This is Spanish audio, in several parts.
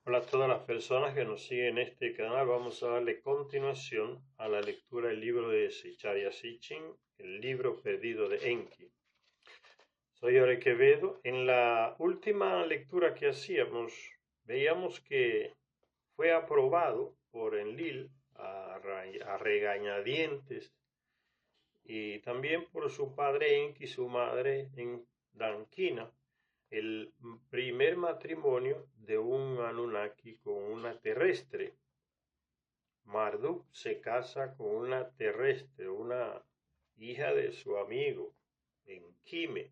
Hola a todas las personas que nos siguen en este canal. Vamos a darle continuación a la lectura del libro de Zecharia Sitchin, el libro perdido de Enki. Soy Ore Quevedo. En la última lectura que hacíamos, veíamos que fue aprobado por Enlil a regañadientes y también por su padre Enki y su madre Dankina, el primer matrimonio de un Anunnaki con una terrestre. Marduk se casa con una terrestre, una hija de su amigo, Enkime.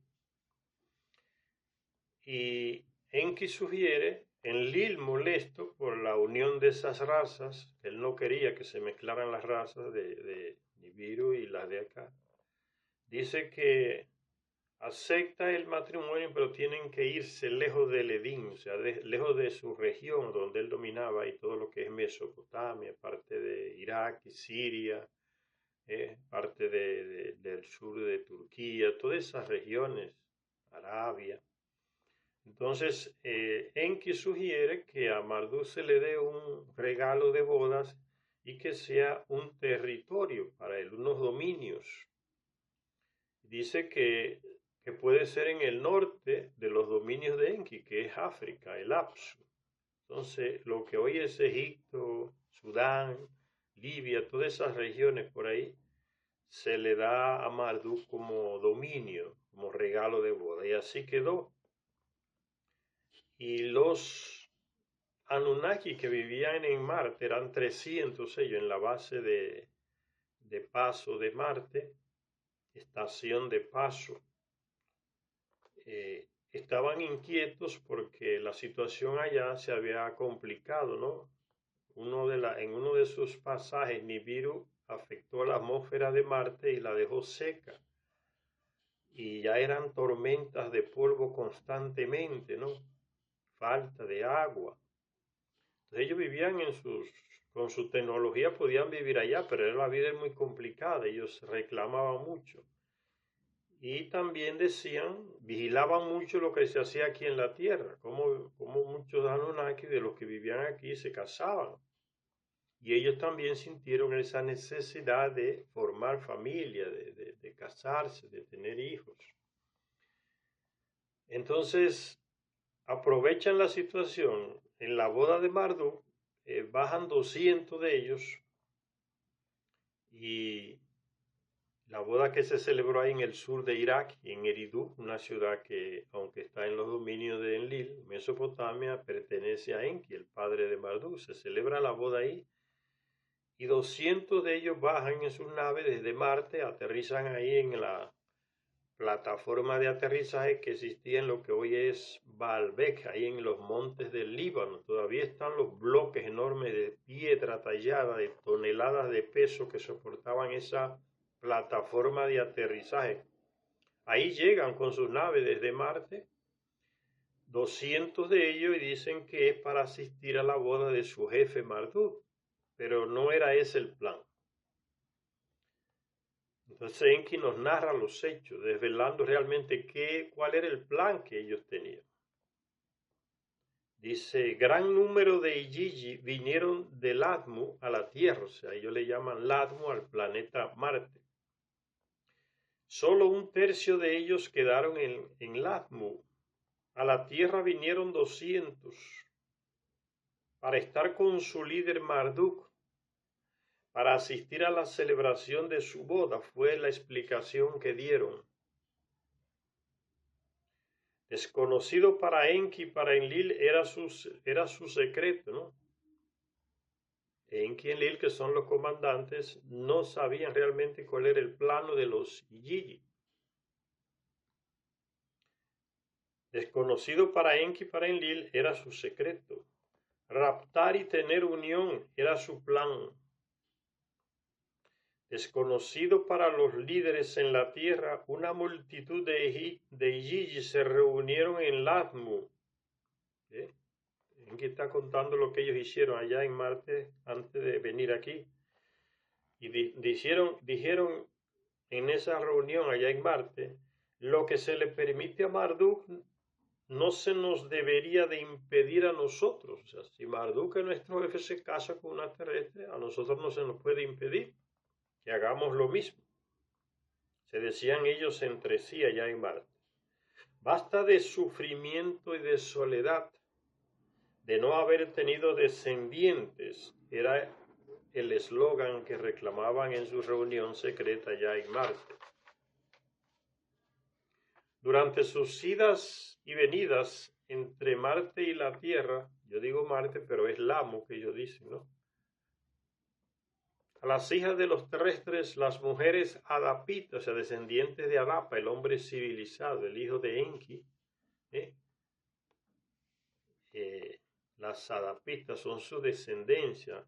Y Enki sugiere, Enlil molesto por la unión de esas razas, él no quería que se mezclaran las razas de Nibiru y las de acá, dice que acepta el matrimonio, pero tienen que irse lejos del Edín, o sea, lejos de su región donde él dominaba y todo lo que es Mesopotamia, parte de Irak y Siria, parte del sur de Turquía, todas esas regiones, Arabia. Entonces, Enki sugiere que a Marduk se le dé un regalo de bodas y que sea un territorio para él, unos dominios. Dice que puede ser en el norte de los dominios de Enki, que es África, el Apsu. Entonces, lo que hoy es Egipto, Sudán, Libia, todas esas regiones por ahí, se le da a Marduk como dominio, como regalo de boda. Y así quedó. Y los Anunnaki que vivían en Marte, eran 300 ellos en la base de paso de Marte, estación de paso. Estaban inquietos porque la situación allá se había complicado, ¿no? En uno de sus pasajes, Nibiru afectó la atmósfera de Marte y la dejó seca. Y ya eran tormentas de polvo constantemente, ¿no? Falta de agua. Entonces ellos vivían con su tecnología podían vivir allá, pero la vida es muy complicada, ellos reclamaban mucho. Y también decían, vigilaban mucho lo que se hacía aquí en la tierra, como muchos Anunnaki de los que vivían aquí se casaban. Y ellos también sintieron esa necesidad de formar familia, de casarse, de tener hijos. Entonces, aprovechan la situación. En la boda de Marduk, bajan 200 de ellos y la boda que se celebró ahí en el sur de Irak, en Eridu, una ciudad que, aunque está en los dominios de Enlil, Mesopotamia, pertenece a Enki, el padre de Marduk. Se celebra la boda ahí y 200 de ellos bajan en sus naves desde Marte, aterrizan ahí en la plataforma de aterrizaje que existía en lo que hoy es Baalbek, ahí en los montes del Líbano. Todavía están los bloques enormes de piedra tallada de toneladas de peso que soportaban esa plataforma de aterrizaje. Ahí llegan con sus naves desde Marte, 200 de ellos, y dicen que es para asistir a la boda de su jefe Marduk, pero no era ese el plan. Entonces Enki nos narra los hechos, desvelando realmente cuál era el plan que ellos tenían. Dice, gran número de Igigi vinieron de Latmu a la Tierra, o sea, ellos le llaman Latmu al planeta Marte. Solo un tercio de ellos quedaron en Latmu. A la Tierra vinieron 200 para estar con su líder Marduk, para asistir a la celebración de su boda, fue la explicación que dieron. Desconocido para Enki y para Enlil era su secreto, ¿no? Enki y Enlil, que son los comandantes, no sabían realmente cuál era el plano de los Igigi. Desconocido para Enki y para Enlil era su secreto. Raptar y tener unión era su plan. Desconocido para los líderes en la tierra, una multitud de Igigi se reunieron en Latmu. Enki está contando lo que ellos hicieron allá en Marte antes de venir aquí. Y dijeron en esa reunión allá en Marte, lo que se le permite a Marduk no se nos debería de impedir a nosotros. O sea, si Marduk, nuestro jefe, se casa con una terrestre, a nosotros no se nos puede impedir que hagamos lo mismo. Se decían ellos entre sí allá en Marte. Basta de sufrimiento y de soledad, de no haber tenido descendientes, era el eslogan que reclamaban en su reunión secreta allá en Marte. Durante sus idas y venidas entre Marte y la Tierra, yo digo Marte, pero es Lamo que ellos dicen, ¿no? A las hijas de los terrestres, las mujeres adapitas, o sea, descendientes de Adapa, el hombre civilizado, el hijo de Enki, las adapitas son su descendencia,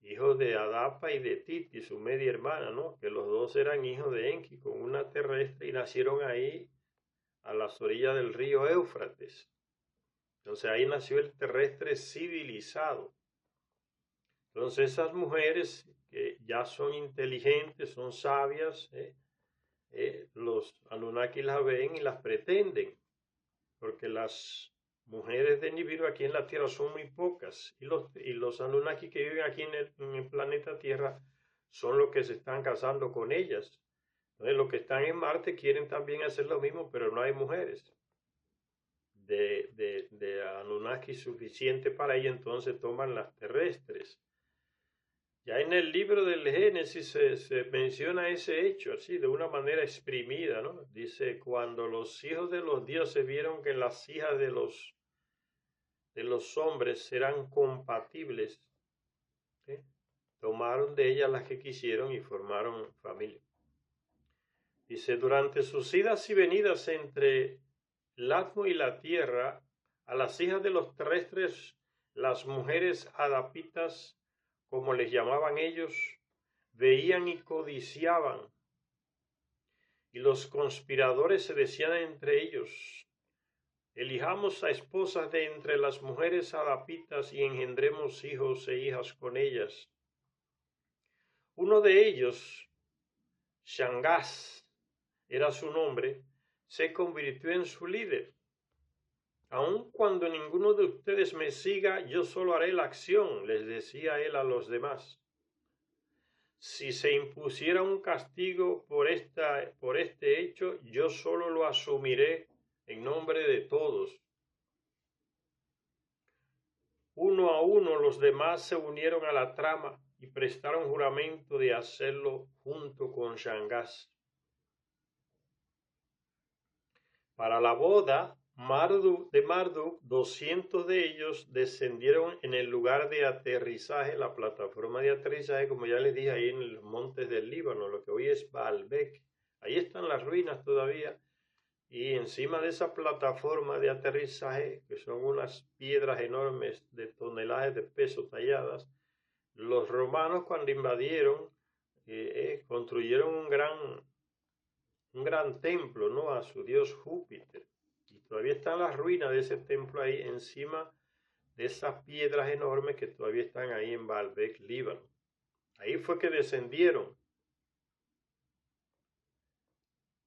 hijos de Adapa y de Titi, su media hermana, ¿no? Que los dos eran hijos de Enki con una terrestre y nacieron ahí a las orillas del río Éufrates. Entonces ahí nació el terrestre civilizado. Entonces esas mujeres que ya son inteligentes, son sabias, los Anunnaki las ven y las pretenden, porque las mujeres de Nibiru aquí en la Tierra son muy pocas y los Anunnaki que viven aquí en el planeta Tierra son los que se están casando con ellas. Entonces los que están en Marte quieren también hacer lo mismo, pero no hay mujeres de Anunnaki suficiente para ello, entonces toman las terrestres. Ya en el libro del Génesis se menciona ese hecho así, de una manera exprimida, ¿no? Dice, cuando los hijos de los dioses vieron que las hijas de los hombres eran compatibles, ¿sí? Tomaron de ellas las que quisieron y formaron familia. Dice, durante sus idas y venidas entre el atmo y la tierra, a las hijas de los terrestres, las mujeres adapitas, como les llamaban ellos, veían y codiciaban, y los conspiradores se decían entre ellos, elijamos a esposas de entre las mujeres adapitas y engendremos hijos e hijas con ellas. Uno de ellos, Shangas era su nombre, se convirtió en su líder. Aun cuando ninguno de ustedes me siga, yo solo haré la acción, les decía él a los demás. Si se impusiera un castigo por este hecho, yo solo lo asumiré en nombre de todos. Uno a uno los demás se unieron a la trama y prestaron juramento de hacerlo junto con Shangas. Para la boda de Marduk, 200 de ellos descendieron en el lugar de aterrizaje, la plataforma de aterrizaje, como ya les dije, ahí en los montes del Líbano, lo que hoy es Baalbek. Ahí están las ruinas todavía. Y encima de esa plataforma de aterrizaje, que son unas piedras enormes de toneladas de peso talladas, los romanos cuando invadieron, construyeron un gran templo, ¿no? A su dios Júpiter. Y todavía están las ruinas de ese templo ahí encima de esas piedras enormes que todavía están ahí en Baalbek, Líbano. Ahí fue que descendieron.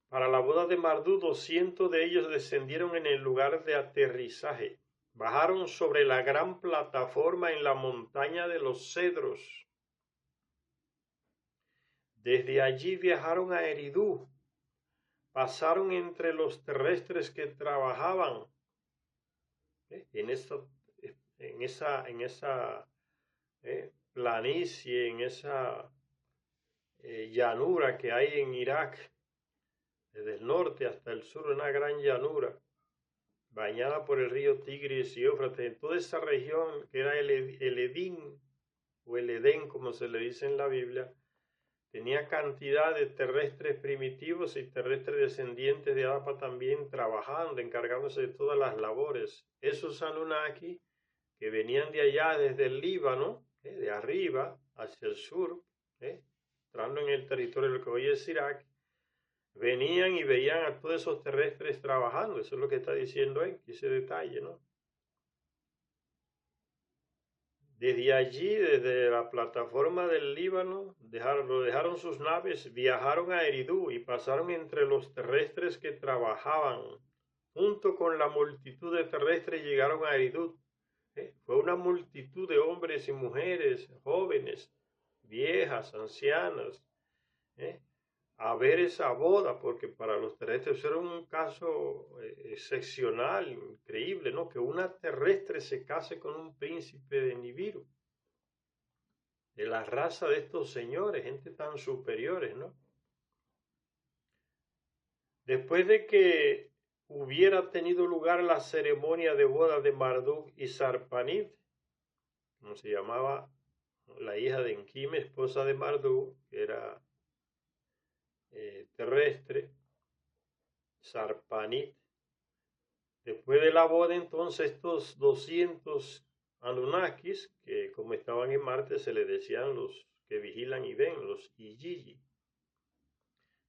Para la boda de Marduk, 200 de ellos descendieron en el lugar de aterrizaje. Bajaron sobre la gran plataforma en la montaña de los cedros. Desde allí viajaron a Eridú. Pasaron entre los terrestres que trabajaban en esa planicie, en esa llanura que hay en Irak, desde el norte hasta el sur, una gran llanura, bañada por el río Tigris y Éufrates, en toda esa región que era el Edén, o el Edén, como se le dice en la Biblia, tenía cantidad de terrestres primitivos y terrestres descendientes de Adapa también trabajando, encargándose de todas las labores. Esos Anunnaki que venían de allá desde el Líbano, de arriba hacia el sur, entrando en el territorio de lo que hoy es Irak, venían y veían a todos esos terrestres trabajando. Eso es lo que está diciendo ese detalle, ¿no? Desde allí, desde la plataforma del Líbano, dejaron sus naves, viajaron a Eridú y pasaron entre los terrestres que trabajaban. junto con la multitud de terrestres llegaron a Eridut. Fue una multitud de hombres y mujeres, jóvenes, viejas, ancianas, a ver esa boda, porque para los terrestres era un caso excepcional, increíble, ¿no? Que una terrestre se case con un príncipe de Nibiru, de la raza de estos señores, gente tan superiores, ¿no? Después de que hubiera tenido lugar la ceremonia de boda de Marduk y Sarpanit, como se llamaba la hija de Enquime, esposa de Marduk, que era terrestre, Sarpanit. Después de la boda, entonces, estos 200 Anunnakis, que como estaban en Marte, se les decían los que vigilan y ven, los Ijiji.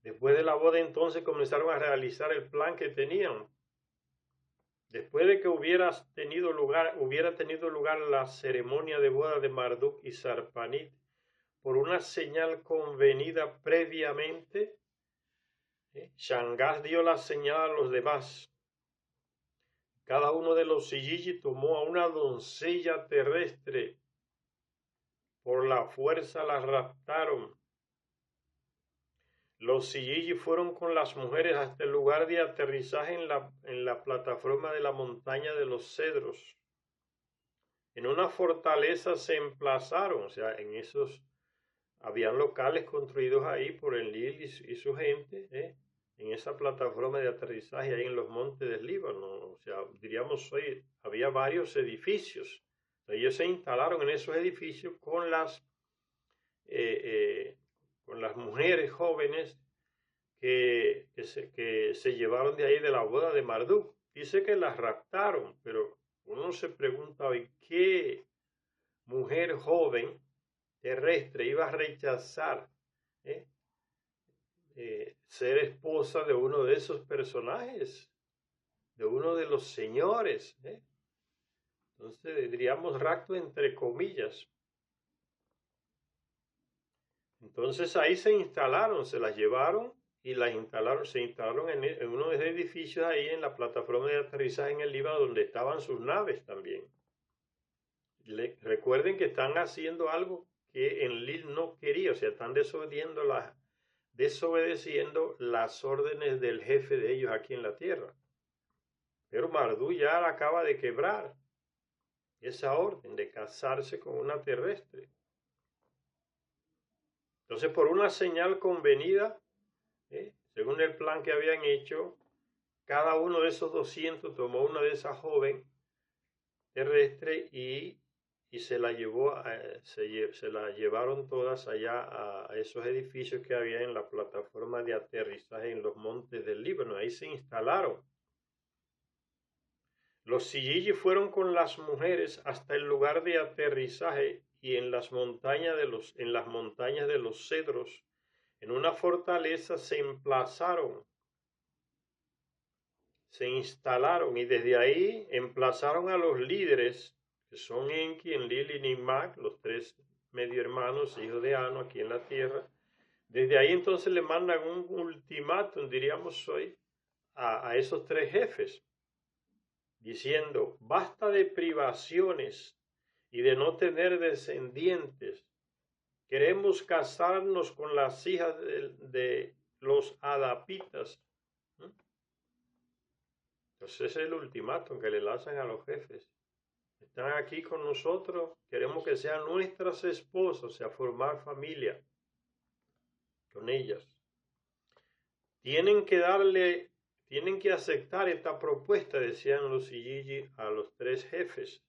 Después de la boda, entonces, comenzaron a realizar el plan que tenían. Después de que hubiera tenido lugar la ceremonia de boda de Marduk y Sarpanit, por una señal convenida previamente, Shangas dio la señal a los demás. Cada uno de los Sijiji tomó a una doncella terrestre. Por la fuerza la raptaron. Los Sijiji fueron con las mujeres hasta el lugar de aterrizaje en la plataforma de la montaña de los cedros. En una fortaleza se emplazaron, o sea, en esos, habían locales construidos ahí por el Nil y su gente, en esa plataforma de aterrizaje ahí en los montes del Líbano, o sea, diríamos hoy, había varios edificios. Ellos se instalaron en esos edificios con las mujeres jóvenes que se llevaron de ahí de la boda de Marduk. Dice que las raptaron, pero uno se pregunta hoy, ¿qué mujer joven terrestre iba a rechazar ser esposa de uno de esos personajes, de uno de los señores? Entonces diríamos rapto entre comillas. Entonces ahí se instalaron, se las llevaron y se instalaron en uno de esos edificios ahí en la plataforma de aterrizaje en el Líbano donde estaban sus naves también. Recuerden que están haciendo algo que Enlil no quería, o sea, están desobedeciendo las órdenes del jefe de ellos aquí en la tierra. Pero Marduk ya acaba de quebrar esa orden de casarse con una terrestre. Entonces, por una señal convenida, según el plan que habían hecho, cada uno de esos 200 tomó una de esas jóvenes terrestre y se la llevaron todas allá a esos edificios que había en la plataforma de aterrizaje en los montes del Líbano. Ahí se instalaron. Los Sijiji fueron con las mujeres hasta el lugar de aterrizaje y en las montañas de los cedros, en una fortaleza se emplazaron, se instalaron y desde ahí emplazaron a los líderes, que son Enki, Enlil y Nimrod, los tres medio hermanos, hijos de Anu aquí en la tierra. Desde ahí entonces le mandan un ultimátum, diríamos hoy, a esos tres jefes, diciendo, basta de privaciones y de no tener descendientes. Queremos casarnos con las hijas de los adapitas. Entonces es el ultimátum que le lanzan a los jefes. Están aquí con nosotros, queremos que sean nuestras esposas, o sea, formar familia con ellas. Tienen que aceptar esta propuesta, decían los Sijiji a los tres jefes.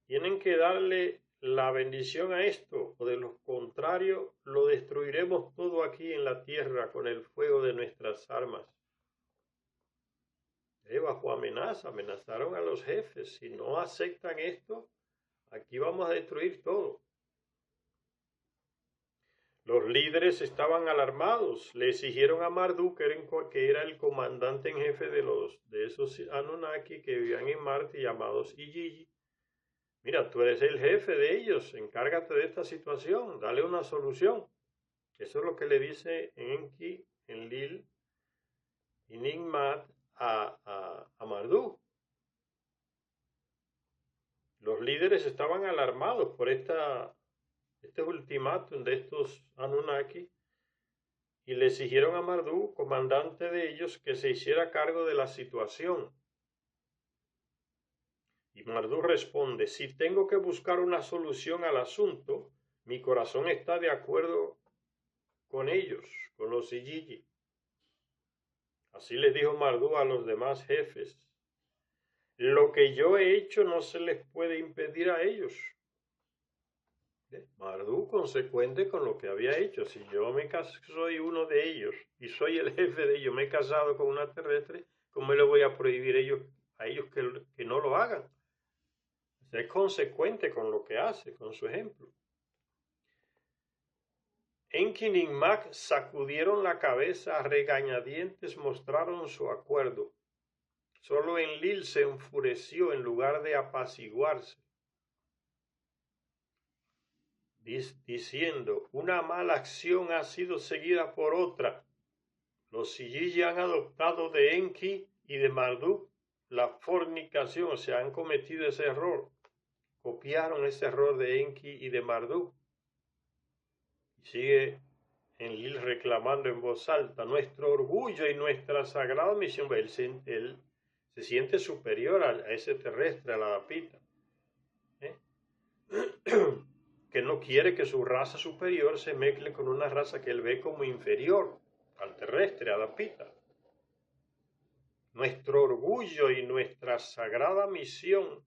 Tienen que darle la bendición a esto, o de lo contrario, lo destruiremos todo aquí en la tierra con el fuego de nuestras armas. Bajo amenaza, amenazaron a los jefes. Si no aceptan esto, aquí vamos a destruir todo. Los líderes estaban alarmados. Le exigieron a Marduk, que era el comandante en jefe de esos Anunnaki que vivían en Marte, llamados Ijiji. Mira, tú eres el jefe de ellos, encárgate de esta situación, dale una solución. Eso es lo que le dice Enki, Enlil y Nimrod a Marduk. Los líderes estaban alarmados por este ultimátum de estos Anunnaki y le exigieron a Marduk, comandante de ellos, que se hiciera cargo de la situación. Y Marduk responde: si tengo que buscar una solución al asunto, mi corazón está de acuerdo con ellos, con los Igigi. Así les dijo Marduk a los demás jefes: lo que yo he hecho no se les puede impedir a ellos. Marduk consecuente con lo que había hecho. Si yo soy uno de ellos y soy el jefe de ellos, me he casado con una terrestre, ¿cómo le voy a prohibir a ellos que no lo hagan? O sea, es consecuente con lo que hace, con su ejemplo. Enki y Ninmak sacudieron la cabeza, a regañadientes mostraron su acuerdo. Solo Enlil se enfureció en lugar de apaciguarse, diciendo: una mala acción ha sido seguida por otra. Los Igigi han adoptado de Enki y de Marduk la fornicación, o sea, han cometido ese error. Copiaron ese error de Enki y de Marduk. Y sigue Enlil reclamando en voz alta: nuestro orgullo y nuestra sagrada misión. Él se siente superior a ese terrestre, a la Adapita, que no quiere que su raza superior se mezcle con una raza que él ve como inferior al terrestre, a Adapita. Nuestro orgullo y nuestra sagrada misión,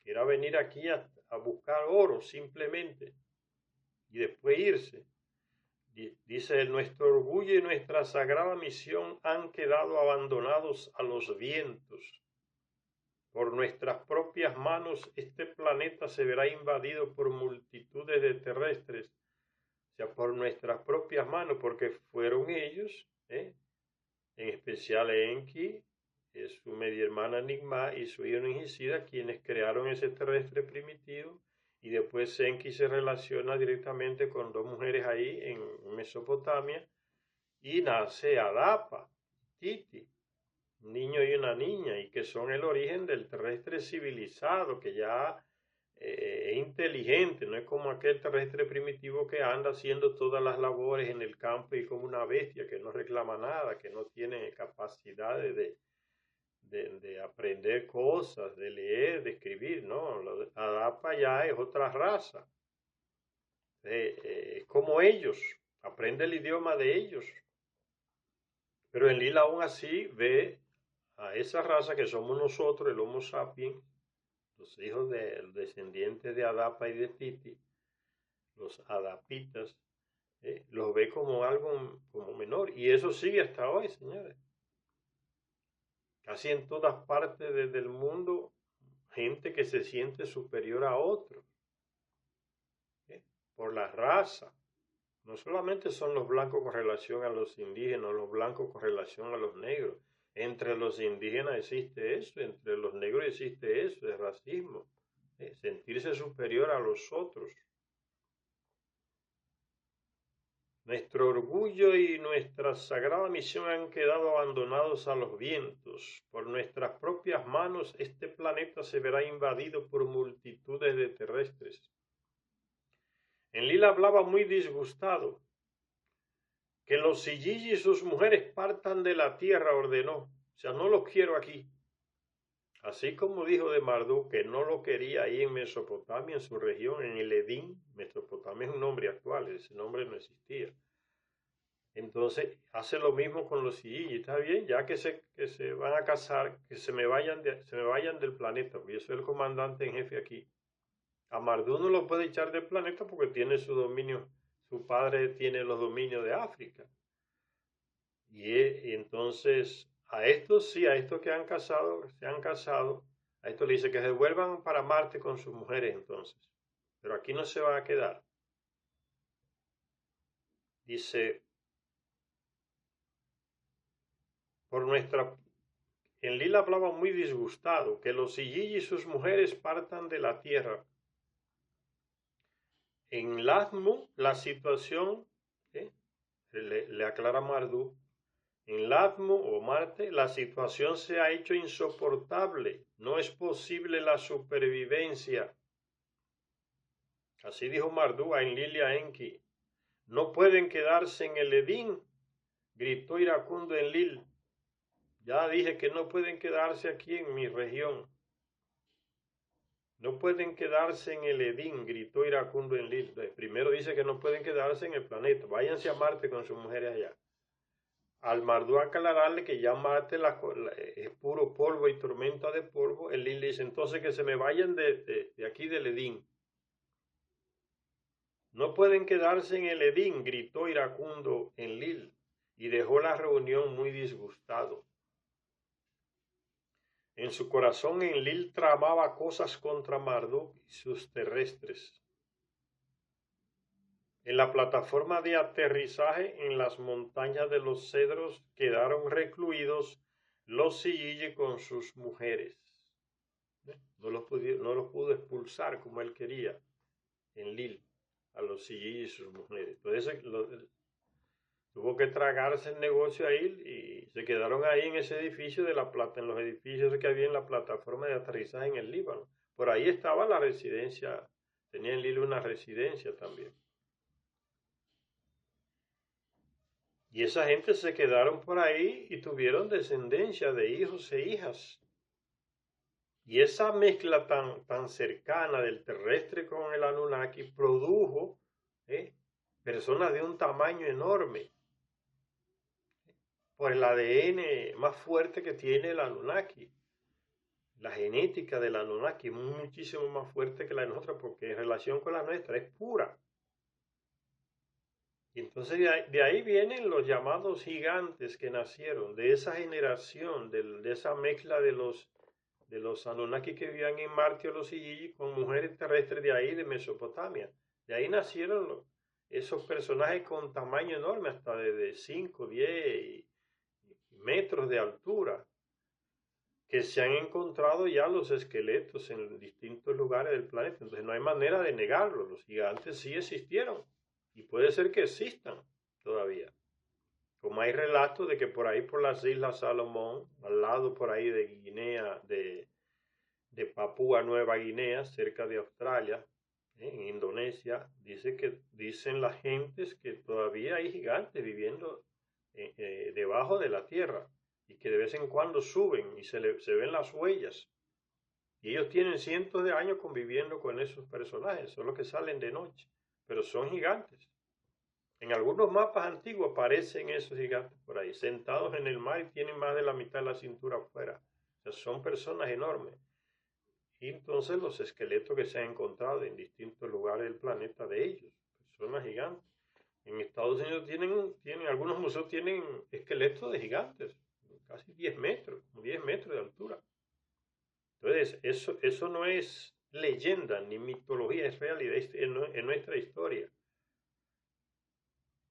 que era venir aquí a buscar oro simplemente y después irse. Dice: nuestro orgullo y nuestra sagrada misión han quedado abandonados a los vientos. Por nuestras propias manos este planeta se verá invadido por multitudes de terrestres. O sea, por nuestras propias manos, porque fueron ellos, en especial Enki, su media hermana Nigma y su hijo Ningishida, quienes crearon ese terrestre primitivo. Y después Enki se relaciona directamente con dos mujeres ahí en Mesopotamia y nace Adapa, Titi, un niño y una niña, y que son el origen del terrestre civilizado, que ya es inteligente, no es como aquel terrestre primitivo que anda haciendo todas las labores en el campo y como una bestia, que no reclama nada, que no tiene capacidades de aprender cosas, de leer, de escribir, ¿no? Adapa ya es otra raza. Es como ellos, aprende el idioma de ellos. Pero Enlil aún así ve a esa raza que somos nosotros, el Homo sapiens, los hijos del descendiente de Adapa y de Titi, los Adapitas, los ve como algo como menor. Y eso sigue hasta hoy, señores. Casi en todas partes del mundo, gente que se siente superior a otros, por la raza. No solamente son los blancos con relación a los indígenas, los blancos con relación a los negros. Entre los indígenas existe eso, entre los negros existe eso, el racismo, sentirse superior a los otros. Nuestro orgullo y nuestra sagrada misión han quedado abandonados a los vientos. Por nuestras propias manos este planeta se verá invadido por multitudes de terrestres. Enlil hablaba muy disgustado. Que los Igigi y sus mujeres partan de la tierra, ordenó. O sea, no los quiero aquí. Así como dijo de Marduk que no lo quería ahí en Mesopotamia, en su región, en el Edín. Mesopotamia es un nombre actual, ese nombre no existía. Entonces hace lo mismo con los Igigi. Está bien, ya que se van a casar, que se me vayan del planeta, porque yo soy el comandante en jefe aquí. A Marduk no lo puede echar del planeta porque tiene su dominio. Su padre tiene los dominios de África. Y entonces a estos sí, a estos que se han casado, a estos le dice que se vuelvan para Marte con sus mujeres entonces. Pero aquí no se van a quedar. Dice, Enlil hablaba muy disgustado, que los Igigi y sus mujeres partan de la tierra. En Lasmu la situación, le aclara Marduk, En Latmo o Marte, la situación se ha hecho insoportable. No es posible la supervivencia. Así dijo Marduk a Enlil Enki. No pueden quedarse en el Edín, gritó iracundo Enlil. Ya dije que no pueden quedarse aquí en mi región. No pueden quedarse en el Edín, gritó iracundo Enlil. Primero dice que no pueden quedarse en el planeta. Váyanse a Marte con sus mujeres allá. Al Marduk aclararle que ya Marte es puro polvo y tormenta de polvo, Enlil dice entonces que se me vayan de aquí del Edín. No pueden quedarse en el Edín, gritó iracundo Enlil, y dejó la reunión muy disgustado. En su corazón Enlil tramaba cosas contra Marduk y sus terrestres. En la plataforma de aterrizaje en las montañas de los cedros quedaron recluidos los Siyiji con sus mujeres. No los pudo expulsar como él quería, Enlil, a los Siyiji y sus mujeres. Entonces tuvo que tragarse el negocio ahí y se quedaron ahí en ese edificio de la plata, en los edificios que había en la plataforma de aterrizaje en el Líbano. Por ahí estaba la residencia, tenía Enlil una residencia también. Y esa gente se quedaron por ahí y tuvieron descendencia de hijos e hijas. Y esa mezcla tan cercana del terrestre con el Anunnaki produjo personas de un tamaño enorme por el ADN más fuerte que tiene el Anunnaki. La genética del Anunnaki es muchísimo más fuerte que la de nosotros porque en relación con la nuestra es pura. Y entonces de ahí vienen los llamados gigantes que nacieron, de esa generación, de esa mezcla de los Anunnaki que vivían en Marte o los Siyiji con mujeres terrestres de ahí, de Mesopotamia. De ahí nacieron esos personajes con tamaño enorme, hasta de 5, 10 metros de altura, que se han encontrado ya los esqueletos en distintos lugares del planeta. Entonces no hay manera de negarlo, los gigantes sí existieron. Y puede ser que existan todavía. Como hay relatos de que por ahí por las Islas Salomón, al lado por ahí de Guinea, de Papúa Nueva Guinea, cerca de Australia, en Indonesia, dicen las gentes que todavía hay gigantes viviendo debajo de la tierra y que de vez en cuando suben y se ven las huellas. Y ellos tienen cientos de años conviviendo con esos personajes, son los que salen de noche, pero son gigantes. En algunos mapas antiguos aparecen esos gigantes por ahí, sentados en el mar y tienen más de la mitad de la cintura afuera. O sea, son personas enormes. Y entonces los esqueletos que se han encontrado en distintos lugares del planeta de ellos, personas gigantes. En Estados Unidos algunos museos tienen esqueletos de gigantes, casi 10 metros, 10 metros de altura. Entonces, eso no es leyenda ni mitología, es realidad en nuestra historia.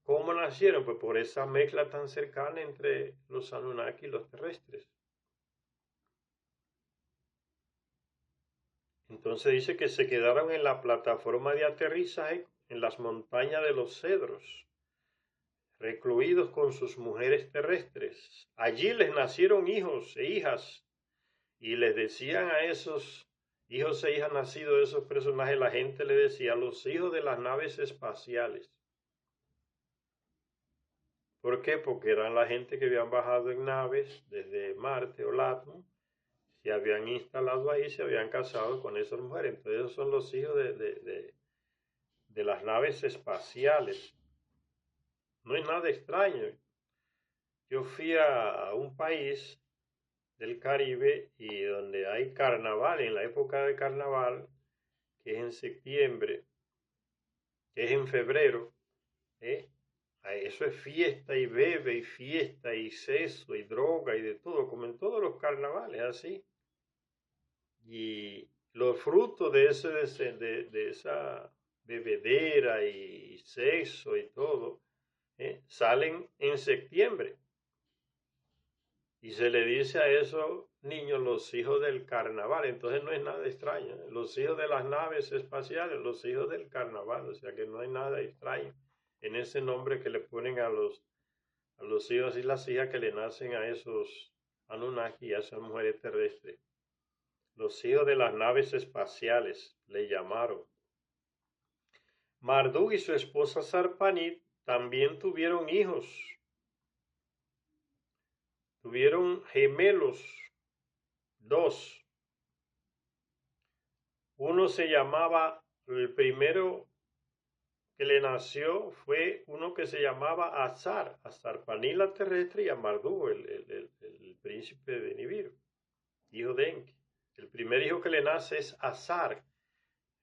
¿Cómo nacieron? Pues por esa mezcla tan cercana entre los Anunnaki y los terrestres. Entonces dice que se quedaron en la plataforma de aterrizaje en las montañas de los cedros, recluidos con sus mujeres terrestres. Allí les nacieron hijos e hijas y les decían a esos hijos e hijas nacidos de esos personajes, la gente le decía los hijos de las naves espaciales. ¿Por qué? Porque eran la gente que habían bajado en naves desde Marte o Latmo, se habían instalado ahí, se habían casado con esas mujeres. Entonces esos son los hijos de las naves espaciales. No es nada extraño. Yo fui a un país del Caribe y donde hay carnaval, en la época de carnaval, que es en septiembre, que es en febrero, eso es fiesta y bebe y fiesta y sexo y droga y de todo, como en todos los carnavales, así. Y los frutos de esa bebedera y sexo y todo, salen en septiembre. Y se le dice a esos niños los hijos del carnaval. Entonces no es nada extraño. Los hijos de las naves espaciales, los hijos del carnaval. O sea que no hay nada extraño en ese nombre que le ponen a a los hijos y las hijas que le nacen a esos Anunnaki, a esas mujeres terrestres. Los hijos de las naves espaciales le llamaron. Marduk y su esposa Sarpanit también tuvieron hijos. Tuvieron gemelos, dos. Uno se llamaba, el primero que le nació fue uno que se llamaba Azar, a Sarpanit la terrestre y a Marduk, el príncipe de Nibiru, hijo de Enki. El primer hijo que le nace es Azar.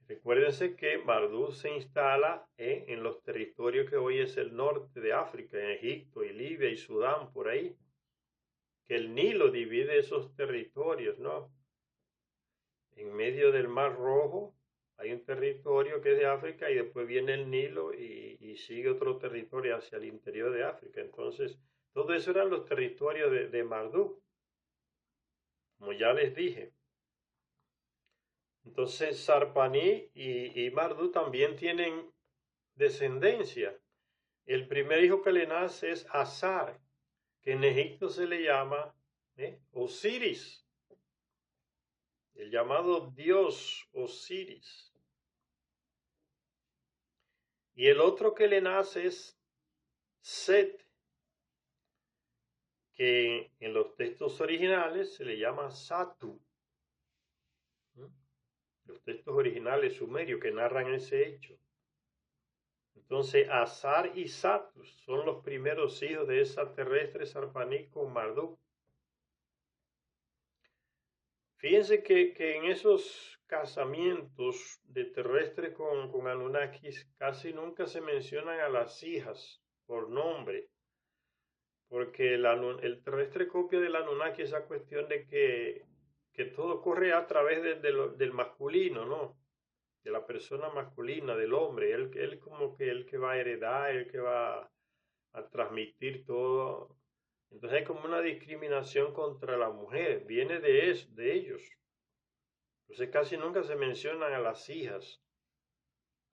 Recuérdense que Marduk se instala en los territorios que hoy es el norte de África, en Egipto y Libia y Sudán, por ahí. Que el Nilo divide esos territorios, ¿no? En medio del Mar Rojo hay un territorio que es de África y después viene el Nilo y sigue otro territorio hacia el interior de África. Entonces, todo eso eran los territorios de Marduk, como ya les dije. Entonces, Sarpaní y Marduk también tienen descendencia. El primer hijo que le nace es Azar, que en Egipto se le llama Osiris, el llamado dios Osiris. Y el otro que le nace es Set, que en los textos originales se le llama Satu. Los textos originales sumerios que narran ese hecho. Entonces, Azar y Satu son los primeros hijos de esa terrestre Sarpaní con Marduk. Fíjense que en esos casamientos de terrestres con Anunnakis casi nunca se mencionan a las hijas por nombre, porque el terrestre copia del Anunnaki esa cuestión de que todo corre a través del masculino, ¿no? De la persona masculina, del hombre, él como que el que va a heredar, el que va a transmitir todo. Entonces hay como una discriminación contra la mujer, viene de ellos. Entonces casi nunca se mencionan a las hijas.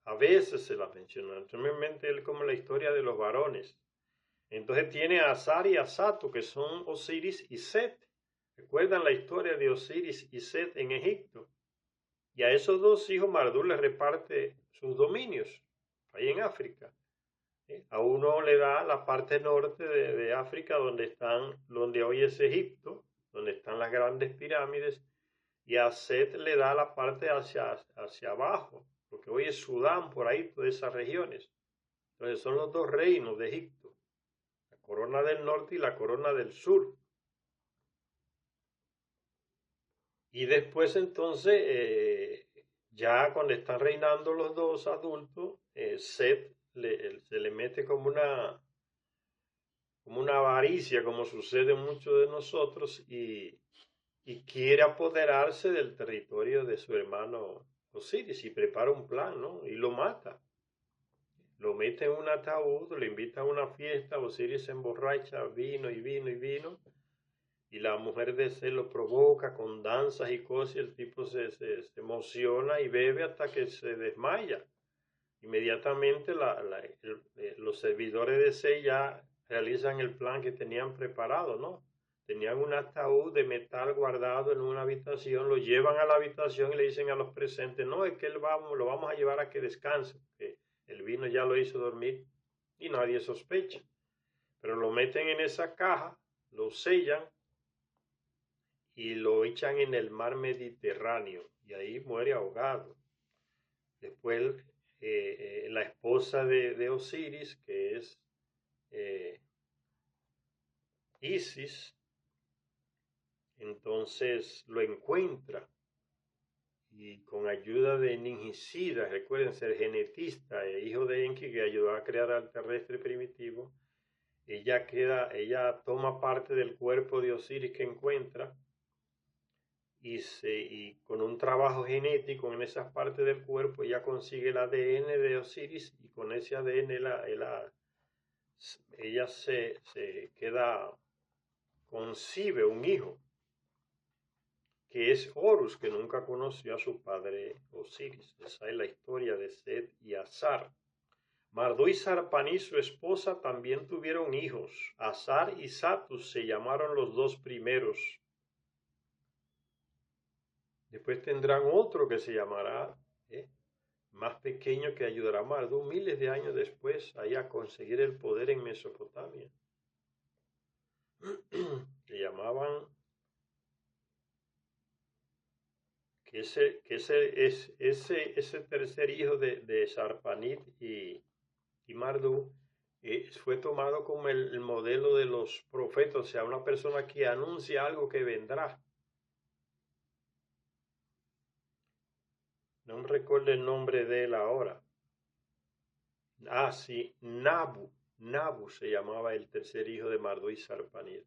A veces se las mencionan, simplemente él como la historia de los varones. Entonces tiene a Azar y a Satu, que son Osiris y Set. ¿Recuerdan la historia de Osiris y Set en Egipto? Y a esos dos hijos Marduk les reparte sus dominios, ahí en África. A uno le da la parte norte de África, donde hoy es Egipto, donde están las grandes pirámides, y a Set le da la parte hacia abajo, porque hoy es Sudán, por ahí, todas esas regiones. Entonces son los dos reinos de Egipto, la corona del norte y la corona del sur. Y después entonces, ya cuando están reinando los dos adultos, Set se le mete como una avaricia, como sucede en muchos de nosotros, y quiere apoderarse del territorio de su hermano Osiris y prepara un plan, ¿no? Y lo mata. Lo mete en un ataúd, lo invita a una fiesta, Osiris se emborracha, vino y vino y vino, y la mujer de Set lo provoca con danzas y cosas, y el tipo se emociona y bebe hasta que se desmaya. Inmediatamente los servidores de Set ya realizan el plan que tenían preparado, ¿no? Tenían un ataúd de metal guardado en una habitación, lo llevan a la habitación y le dicen a los presentes, no, es que lo vamos a llevar a que descanse, porque el vino ya lo hizo dormir y nadie sospecha. Pero lo meten en esa caja, lo sellan y lo echan en el mar Mediterráneo y ahí muere ahogado. Después la esposa de Osiris, que es Isis, entonces lo encuentra y con ayuda de Ninjicida, recuerden ser genetista, hijo de Enki que ayudó a crear al terrestre primitivo, ella toma parte del cuerpo de Osiris que encuentra y con un trabajo genético en esas partes del cuerpo ella consigue el ADN de Osiris y con ese ADN ella se concibe un hijo que es Horus, que nunca conoció a su padre Osiris. Esa es la historia de Set y Azar. Mardú y Sarpaní, su esposa, también tuvieron hijos. Azar y Satus se llamaron los dos primeros. Después tendrán otro que se llamará más pequeño, que ayudará a Mardú miles de años después ahí a conseguir el poder en Mesopotamia. Le llamaban que ese tercer hijo de Sarpanit y Mardú fue tomado como el modelo de los profetas, o sea, una persona que anuncia algo que vendrá. No me recuerdo el nombre de él ahora. Ah, sí, Nabu. Nabu se llamaba el tercer hijo de Mardú y Sarpanit.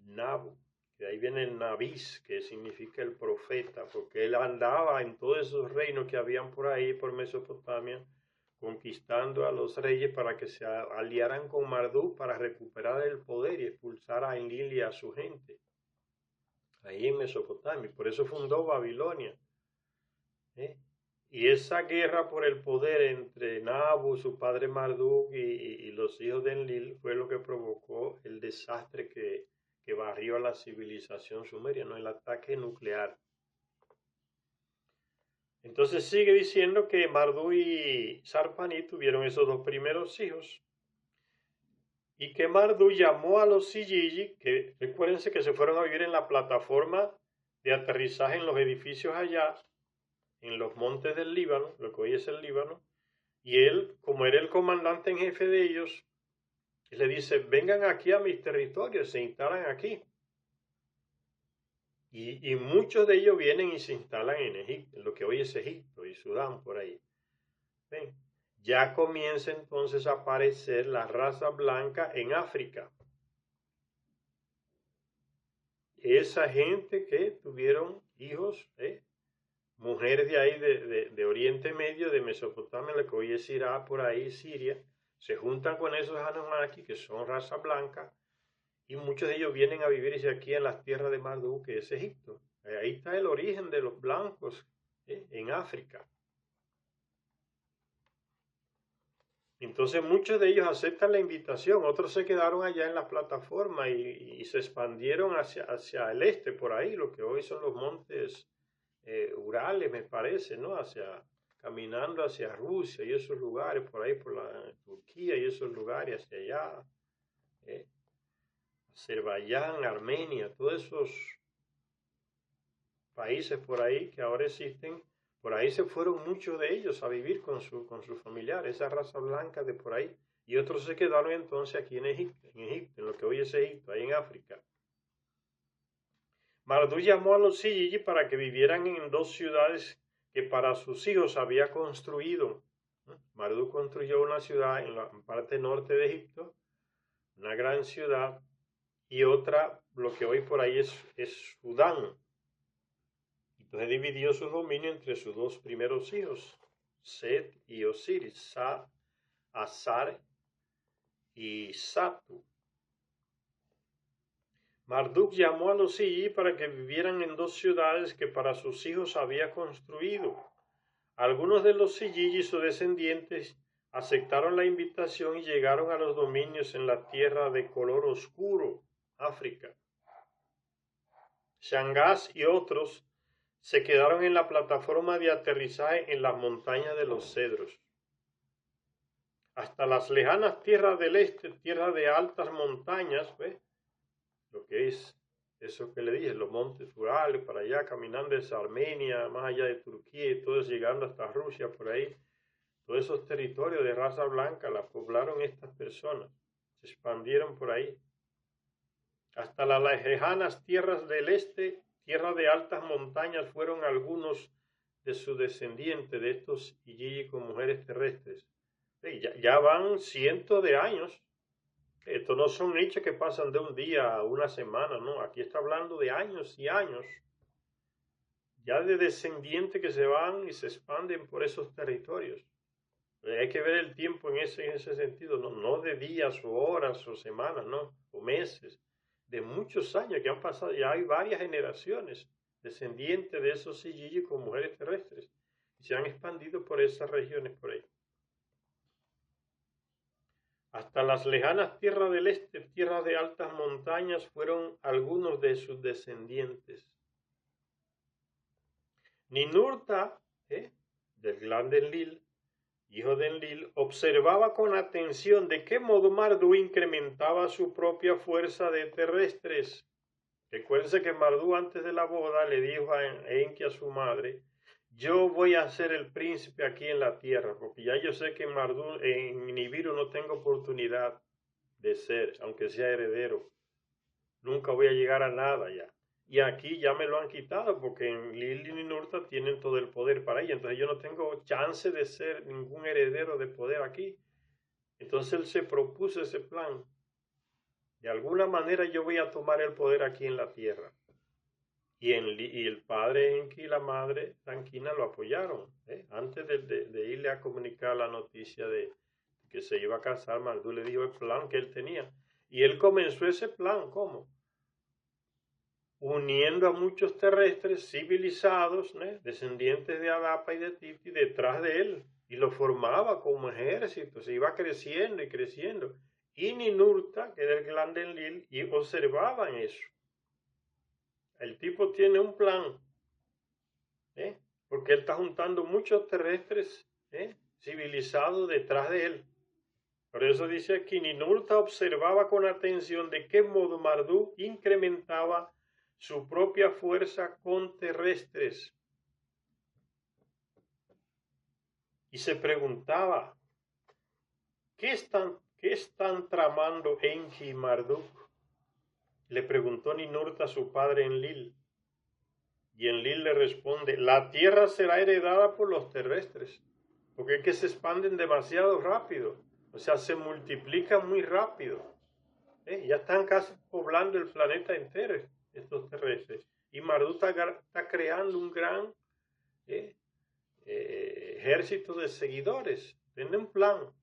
Nabu, que ahí viene el Nabis, que significa el profeta, porque él andaba en todos esos reinos que habían por ahí, por Mesopotamia, conquistando a los reyes para que se aliaran con Marduk para recuperar el poder y expulsar a Enlil y a su gente, ahí en Mesopotamia. Por eso fundó Babilonia. Y esa guerra por el poder entre Nabu, su padre Marduk, y los hijos de Enlil fue lo que provocó el desastre que barrió a la civilización sumeria, ¿no? El ataque nuclear. Entonces sigue diciendo que Marduk y Sarpaní tuvieron esos dos primeros hijos. Y que Marduk llamó a los Siyiji, que recuérdense que se fueron a vivir en la plataforma de aterrizaje en los edificios allá, en los montes del Líbano, lo que hoy es el Líbano, y él, como era el comandante en jefe de ellos, le dice, vengan aquí a mis territorios, se instalan aquí. Y muchos de ellos vienen y se instalan en Egipto, en lo que hoy es Egipto y Sudán, por ahí. ¿Ven? Ya comienza entonces a aparecer la raza blanca en África. Esa gente que tuvieron hijos, mujeres de ahí, de Oriente Medio, de Mesopotamia, lo que hoy es Irak, por ahí, Siria, se juntan con esos Anunnaki, que son raza blanca, y muchos de ellos vienen a vivirse aquí en las tierras de Marduk, que es Egipto. Ahí está el origen de los blancos en África. Entonces muchos de ellos aceptan la invitación, otros se quedaron allá en la plataforma y se expandieron hacia el este, por ahí, lo que hoy son los montes Urales, me parece, ¿no? Caminando hacia Rusia y esos lugares, por ahí por la Turquía y esos lugares hacia allá. Azerbaiyán, Armenia, todos esos países por ahí que ahora existen, por ahí se fueron muchos de ellos a vivir con sus familiares, esa raza blanca de por ahí, y otros se quedaron entonces aquí en Egipto, en lo que hoy es Egipto, ahí en África. Marduk llamó a los Siyiji para que vivieran en dos ciudades que para sus hijos había construido. Marduk construyó una ciudad en la parte norte de Egipto, una gran ciudad, y otra, lo que hoy por ahí es Sudán. Entonces dividió su dominio entre sus dos primeros hijos, Set y Osiris, Azar y Satu. Marduk llamó a los Siyiji para que vivieran en dos ciudades que para sus hijos había construido. Algunos de los Siyiji y sus descendientes aceptaron la invitación y llegaron a los dominios en la tierra de color oscuro, África. Shangas y otros se quedaron en la plataforma de aterrizaje en las montañas de los cedros. Hasta las lejanas tierras del este, tierras de altas montañas, ¿ves? Lo que es eso que le dije, los montes Urales, para allá, caminando desde Armenia, más allá de Turquía y todo eso, llegando hasta Rusia, por ahí. Todos esos territorios de raza blanca la poblaron estas personas, se expandieron por ahí. Hasta las lejanas tierras del este, tierras de altas montañas, fueron algunos de sus descendientes, de estos Iyiji con mujeres terrestres. Ya van cientos de años. Estos no son hechos que pasan de un día a una semana, no. Aquí está hablando de años y años. Ya de descendientes que se van y se expanden por esos territorios. Hay que ver el tiempo en ese sentido, no de días o horas o semanas, no, o meses, de muchos años que han pasado. Ya hay varias generaciones descendientes de esos Siyiji con mujeres terrestres y se han expandido por esas regiones por ahí. hasta las lejanas tierras del este, tierras de altas montañas, fueron algunos de sus descendientes. Ninurta, del clan de Enlil, hijo de Enlil, observaba con atención de qué modo Mardú incrementaba su propia fuerza de terrestres. Recuérdense que Mardú antes de la boda le dijo a Enki, a su madre, yo voy a ser el príncipe aquí en la tierra, porque ya yo sé que en Mardú, en Nibiru no tengo oportunidad de ser, aunque sea heredero. Nunca voy a llegar a nada ya. Y aquí ya me lo han quitado, porque en Lil y Ninurta tienen todo el poder para ella. Entonces yo no tengo chance de ser ningún heredero de poder aquí. Entonces él se propuso ese plan. De alguna manera yo voy a tomar el poder aquí en la tierra. Y el padre Enki y la madre Tranquina lo apoyaron. Antes de irle a comunicar la noticia de que se iba a casar, Mardú le dijo el plan que él tenía. Y él comenzó ese plan, ¿cómo? Uniendo a muchos terrestres civilizados, descendientes de Adapa y de Titi, detrás de él. Y lo formaba como ejército, se iba creciendo y creciendo. Y Ninurta, que era el clan de Enlil, y observaban eso. El tipo tiene un plan, porque él está juntando muchos terrestres civilizados detrás de él. Por eso dice aquí, Ninurta observaba con atención de qué modo Mardú incrementaba su propia fuerza con terrestres. Y se preguntaba, ¿qué están tramando Enki y Marduk? Le preguntó Ninurta a su padre Enlil. Y Enlil le responde, la tierra será heredada por los terrestres, porque es que se expanden demasiado rápido, o sea, se multiplican muy rápido. Ya están casi poblando el planeta entero estos terrestres. Y Marduk está creando un gran ejército de seguidores. Tiene un plan.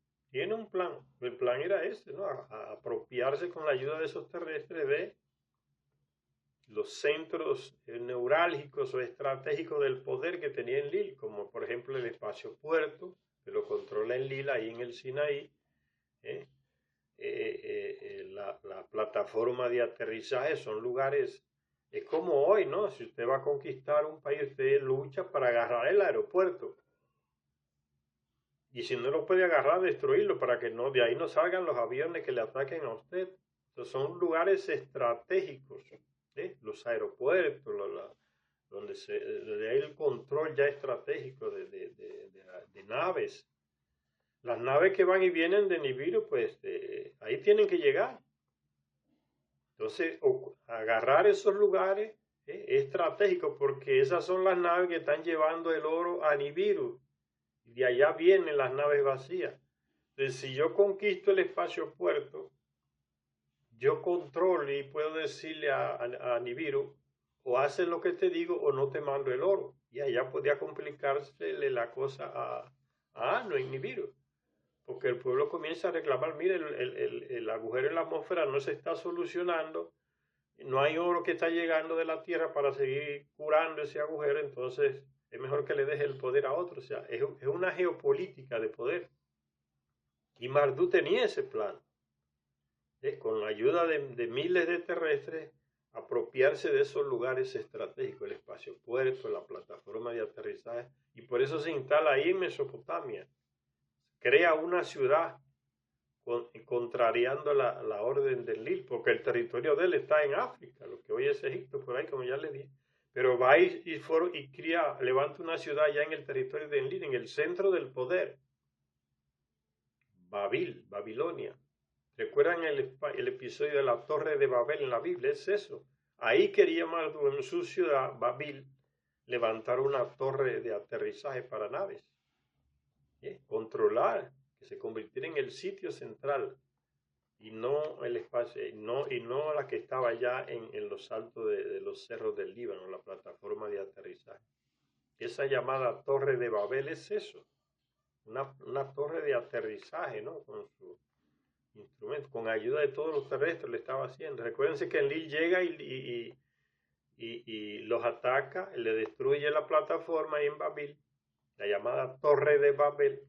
El plan era este, ¿no? A apropiarse con la ayuda de esos terrestres de los centros neurálgicos o estratégicos del poder que tenía Enlil, como por ejemplo el espacio puerto, que lo controla Enlil ahí en el Sinaí, la plataforma de aterrizaje, son lugares, es como hoy, ¿no? Si usted va a conquistar un país, usted lucha para agarrar el aeropuerto. Y si no lo puede agarrar, destruirlo para que no, de ahí no salgan los aviones que le ataquen a usted. Entonces son lugares estratégicos, los aeropuertos, donde hay el control ya estratégico de naves. Las naves que van y vienen de Nibiru, pues ahí tienen que llegar. Entonces, agarrar esos lugares es estratégico, porque esas son las naves que están llevando el oro a Nibiru. Y de allá vienen las naves vacías. Entonces, si yo conquisto el espacio puerto, yo controlo y puedo decirle a Nibiru, o haces lo que te digo o no te mando el oro. Y allá podía complicársele la cosa a Anu en Nibiru. Porque el pueblo comienza a reclamar, mire, el agujero en la atmósfera no se está solucionando, no hay oro que está llegando de la tierra para seguir curando ese agujero, entonces es mejor que le deje el poder a otro. O sea, es una geopolítica de poder. Y Mardú tenía ese plan, con la ayuda de miles de terrestres, apropiarse de esos lugares estratégicos, el espacio puerto, la plataforma de aterrizaje, y por eso se instala ahí en Mesopotamia. Crea una ciudad contrariando la orden de Enlil, porque el territorio de él está en África, lo que hoy es Egipto, por ahí, como ya le dije. Pero va y levanta una ciudad ya en el territorio de Enlil, en el centro del poder. Babilonia. ¿Recuerdan el episodio de la Torre de Babel en la Biblia? Es eso. Ahí quería Marduk, en su ciudad, Babil, levantar una torre de aterrizaje para naves. Controlar, que se convirtiera en el sitio central y no el espacio, y no la que estaba ya en los altos de los cerros del Líbano, la plataforma de aterrizaje. Esa llamada Torre de Babel es eso, una torre de aterrizaje, ¿no? Con su instrumento, con ayuda de todos los terrestres le estaba haciendo. Recuérdense que Enlil llega y los ataca, le destruye la plataforma ahí en Babil, la llamada Torre de Babel,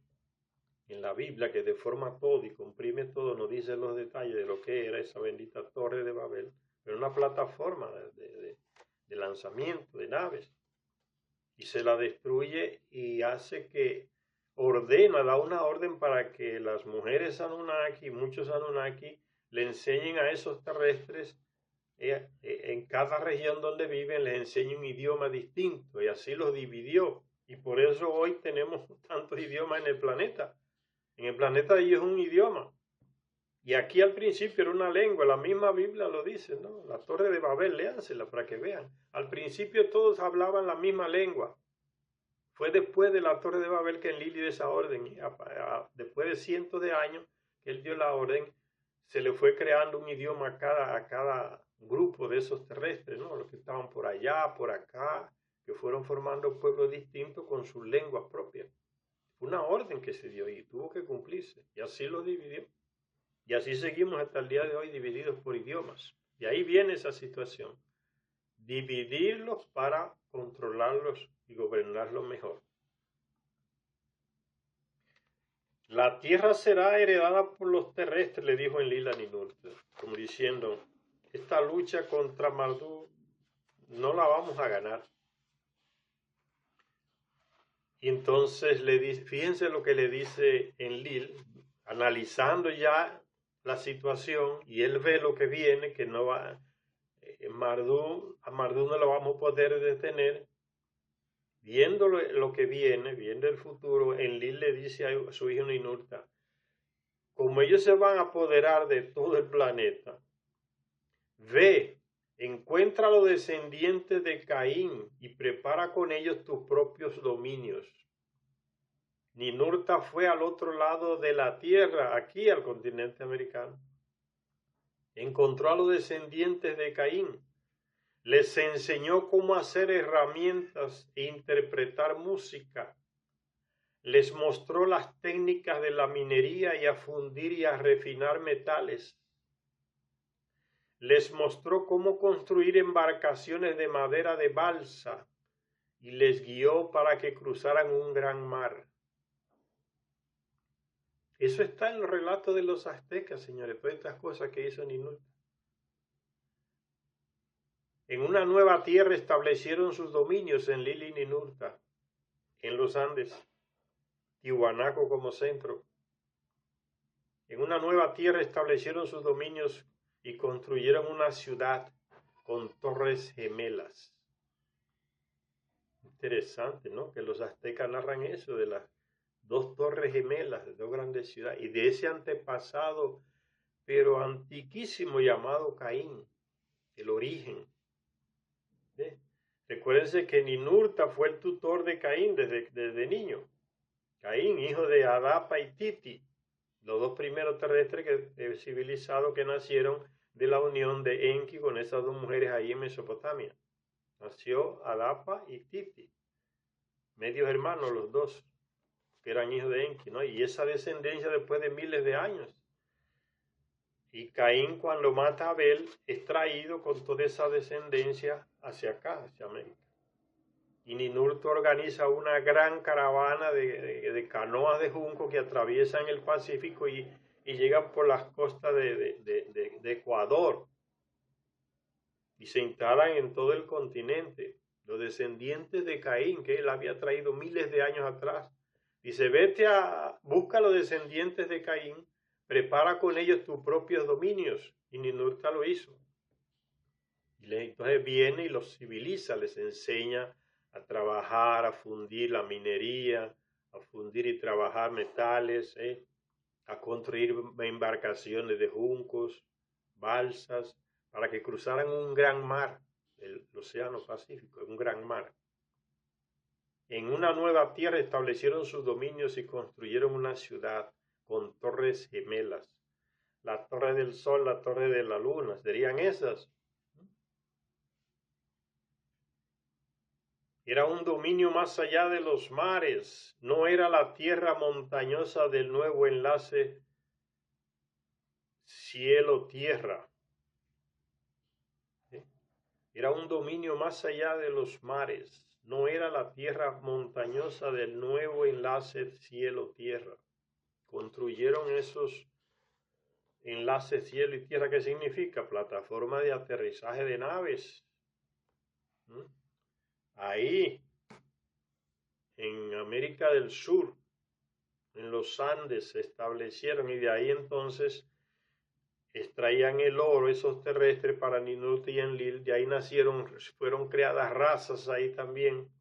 en la Biblia que deforma todo y comprime todo, nos dice los detalles de lo que era esa bendita Torre de Babel, pero una plataforma de lanzamiento de naves. Y se la destruye y hace que da una orden para que las mujeres Anunnaki, muchos Anunnaki, le enseñen a esos terrestres en cada región donde viven, les enseña un idioma distinto y así los dividió. Y por eso hoy tenemos tantos idiomas en el planeta. En el planeta de ellos es un idioma. Y aquí al principio era una lengua, la misma Biblia lo dice, ¿no? La Torre de Babel, léansela para que vean. Al principio todos hablaban la misma lengua. Fue después de la Torre de Babel que Enlil dio esa orden. Y después de cientos de años que él dio la orden, se le fue creando un idioma a cada grupo de esos terrestres, ¿no? Los que estaban por allá, por acá, que fueron formando pueblos distintos con sus lenguas propias. Fue una orden que se dio y tuvo que cumplirse. Y así los dividió. Y así seguimos hasta el día de hoy divididos por idiomas. Y ahí viene esa situación. Dividirlos para controlarlos y gobernarlos mejor. La tierra será heredada por los terrestres, le dijo Enlil a Ninurta, como diciendo, esta lucha contra Marduk no la vamos a ganar. Y entonces fíjense lo que le dice Enlil, analizando ya la situación, y él ve lo que viene, que no va, a Marduk no lo vamos a poder detener. Viendo lo que viene, viendo el futuro, Enlil le dice a su hijo Ninurta, como ellos se van a apoderar de todo el planeta, ve, encuentra a los descendientes de Caín y prepara con ellos tus propios dominios. Ninurta fue al otro lado de la tierra, aquí al continente americano. Encontró a los descendientes de Caín. Les enseñó cómo hacer herramientas e interpretar música. Les mostró las técnicas de la minería y a fundir y a refinar metales. Les mostró cómo construir embarcaciones de madera de balsa y les guió para que cruzaran un gran mar. Eso está en los relatos de los aztecas, señores, todas estas cosas que hizo Ninurta. En una nueva tierra establecieron sus dominios en Enlil y Ninurta, en los Andes, Tiwanaku como centro. En una nueva tierra establecieron sus dominios y construyeron una ciudad con torres gemelas. Interesante, ¿no? Que los aztecas narran eso, de las dos torres gemelas, de dos grandes ciudades, y de ese antepasado, pero antiquísimo llamado Caín, el origen. ¿Sí? Recuérdense que Ninurta fue el tutor de Caín desde niño. Caín, hijo de Adapa y Titi, los dos primeros terrestres civilizados que nacieron de la unión de Enki con esas dos mujeres ahí en Mesopotamia. Nació Adapa y Titi, medios hermanos los dos, que eran hijos de Enki, ¿no? Y esa descendencia después de miles de años. Y Caín, cuando mata a Abel, es traído con toda esa descendencia hacia acá, hacia América. Y Ninurta organiza una gran caravana de canoas de junco que atraviesan el Pacífico y llegan por las costas de Ecuador y se instalan en todo el continente. Los descendientes de Caín, que él había traído miles de años atrás, dice, busca a los descendientes de Caín, prepara con ellos tus propios dominios. Y Ninurta lo hizo. Y entonces viene y los civiliza, les enseña a trabajar, a fundir la minería, a fundir y trabajar metales, a construir embarcaciones de juncos, balsas, para que cruzaran un gran mar, el Océano Pacífico, un gran mar. En una nueva tierra establecieron sus dominios y construyeron una ciudad con torres gemelas. La torre del sol, la torre de la luna, serían esas. Era un dominio más allá de los mares, no era la tierra montañosa del nuevo enlace cielo-tierra. Era un dominio más allá de los mares, no era la tierra montañosa del nuevo enlace cielo-tierra. construyeron esos enlaces cielo y tierra. ¿Qué significa? Plataforma de aterrizaje de naves. Ahí, en América del Sur, en los Andes, se establecieron, y de ahí entonces extraían el oro, esos terrestres, para Ninurta y Enlil. De ahí fueron creadas razas ahí también,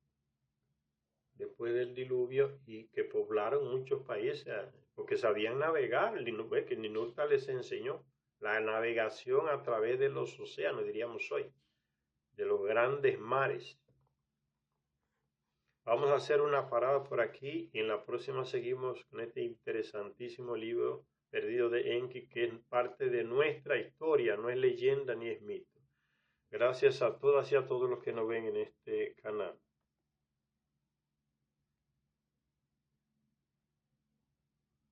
después del diluvio, y que poblaron muchos países, porque sabían navegar. Que Ninurta les enseñó la navegación a través de los océanos, diríamos hoy, de los grandes mares. Vamos a hacer una parada por aquí y en la próxima seguimos con este interesantísimo libro perdido de Enki, que es parte de nuestra historia, no es leyenda ni es mito. Gracias a todas y a todos los que nos ven en este canal.